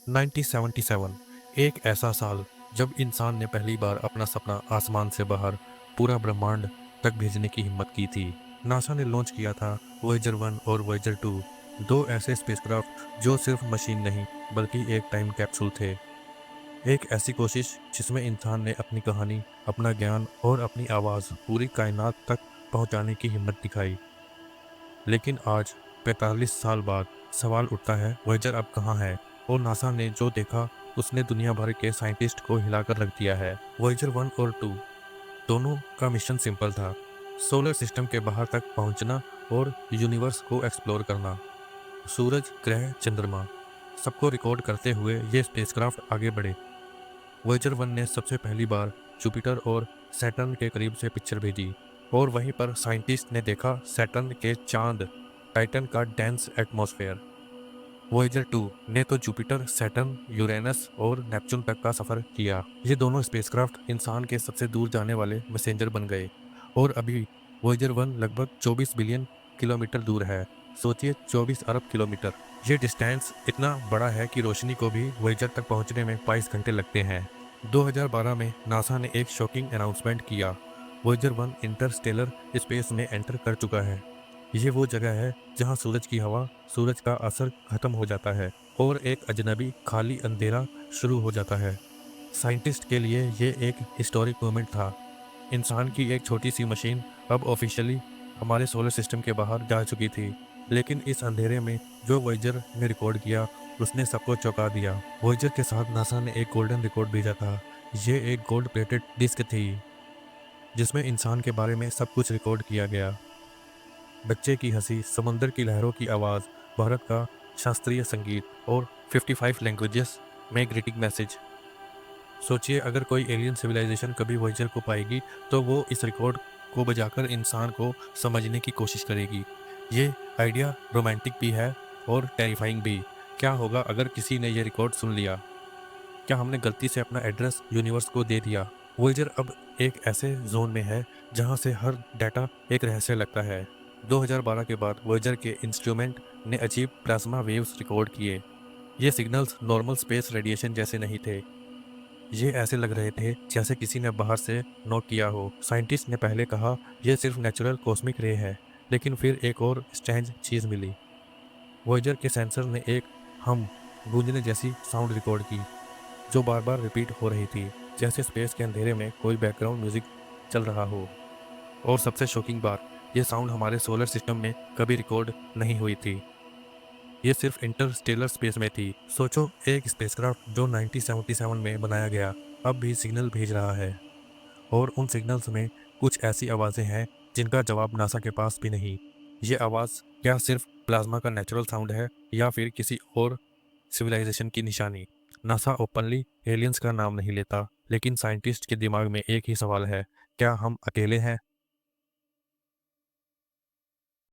1977 एक ऐसा साल जब इंसान ने पहली बार अपना सपना आसमान से बाहर पूरा ब्रह्मांड तक भेजने की हिम्मत की थी। नासा ने लॉन्च किया था वॉयेजर 1 और वॉयेजर 2, दो ऐसे स्पेसक्राफ्ट जो सिर्फ मशीन नहीं बल्कि एक टाइम कैप्सूल थे। एक ऐसी कोशिश जिसमें इंसान ने अपनी कहानी, अपना ज्ञान और अपनी आवाज़ पूरी कायनात तक पहुंचाने की हिम्मत दिखाई। लेकिन आज 45 साल बाद सवाल उठता है, वॉयेजर अब कहाँ है? और नासा ने जो देखा उसने दुनिया भर के साइंटिस्ट को हिलाकर रख दिया है। वॉयेजर 1 और 2 दोनों का मिशन सिंपल था, सोलर सिस्टम के बाहर तक पहुंचना और यूनिवर्स को एक्सप्लोर करना। सूरज, ग्रह, चंद्रमा सबको रिकॉर्ड करते हुए ये स्पेसक्राफ्ट आगे बढ़े। वॉयेजर 1 ने सबसे पहली बार जुपिटर और सैटर्न के करीब से पिक्चर भेजी, और वहीं पर साइंटिस्ट ने देखा सैटर्न के चांद टाइटन का डेंस एटमॉस्फेयर। वॉयेजर 2 ने तो जुपिटर, सैटर्न, यूरेनस और नेपच्यून तक का सफर किया। ये दोनों स्पेसक्राफ्ट इंसान के सबसे दूर जाने वाले मैसेंजर बन गए। और अभी वॉयेजर 1 लगभग 24 बिलियन किलोमीटर दूर है। सोचिए, 24 अरब किलोमीटर। ये डिस्टेंस इतना बड़ा है कि रोशनी को भी वॉयेजर तक पहुंचने में 22 घंटे लगते हैं। 2012 में नासा ने एक शॉकिंग अनाउंसमेंट किया, वॉयेजर 1 इंटरस्टेलर स्पेस में एंटर कर चुका है। ये वो जगह है जहां सूरज की हवा, सूरज का असर खत्म हो जाता है और एक अजनबी खाली अंधेरा शुरू हो जाता है। साइंटिस्ट के लिए ये एक हिस्टोरिक मोमेंट था। इंसान की एक छोटी सी मशीन अब ऑफिशियली हमारे सोलर सिस्टम के बाहर जा चुकी थी। लेकिन इस अंधेरे में जो वॉयेजर ने रिकॉर्ड किया उसने सबको चौंका दिया। वॉयेजर के साथ नासा ने एक गोल्डन रिकॉर्ड भेजा था। ये एक गोल्ड प्लेटेड डिस्क थी जिसमें इंसान के बारे में सब कुछ रिकॉर्ड किया गया। बच्चे की हंसी, समंदर की लहरों की आवाज़, भारत का शास्त्रीय संगीत और 55 लैंग्वेजेस में ग्रीटिंग मैसेज। सोचिए, अगर कोई एलियन सिविलाइजेशन कभी वॉयेजर को पाएगी तो वो इस रिकॉर्ड को बजाकर इंसान को समझने की कोशिश करेगी। ये आइडिया रोमांटिक भी है और टेरिफाइंग भी। क्या होगा अगर किसी ने ये रिकॉर्ड सुन लिया? क्या हमने गलती से अपना एड्रेस यूनिवर्स को दे दिया? वॉयेजर अब एक ऐसे जोन में है जहां से हर डाटा एक रहस्य लगता है। 2012 के बाद वॉयेजर के इंस्ट्रूमेंट ने अजीब प्लाज्मा वेव्स रिकॉर्ड किए। ये सिग्नल्स नॉर्मल स्पेस रेडिएशन जैसे नहीं थे। ये ऐसे लग रहे थे जैसे किसी ने बाहर से नॉक किया हो। साइंटिस्ट ने पहले कहा यह सिर्फ नेचुरल कॉस्मिक रे है, लेकिन फिर एक और स्ट्रेंज चीज मिली। वॉयेजर के सेंसर ने एक हम गूंजने जैसी साउंड रिकॉर्ड की जो बार बार रिपीट हो रही थी, जैसे स्पेस के अंधेरे में कोई बैकग्राउंड म्यूजिक चल रहा हो। और सबसे शॉकिंग बात, ये साउंड हमारे सोलर सिस्टम में कभी रिकॉर्ड नहीं हुई थी। ये सिर्फ इंटरस्टेलर स्पेस में थी। सोचो, एक स्पेसक्राफ्ट जो 1977 में बनाया गया अब भी सिग्नल भेज रहा है, और उन सिग्नल्स में कुछ ऐसी आवाज़ें हैं जिनका जवाब नासा के पास भी नहीं। ये आवाज़ क्या सिर्फ प्लाज्मा का नेचुरल साउंड है या फिर किसी और सिविलाइजेशन की निशानी? नासा ओपनली एलियंस का नाम नहीं लेता, लेकिन साइंटिस्ट के दिमाग में एक ही सवाल है, क्या हम अकेले हैं?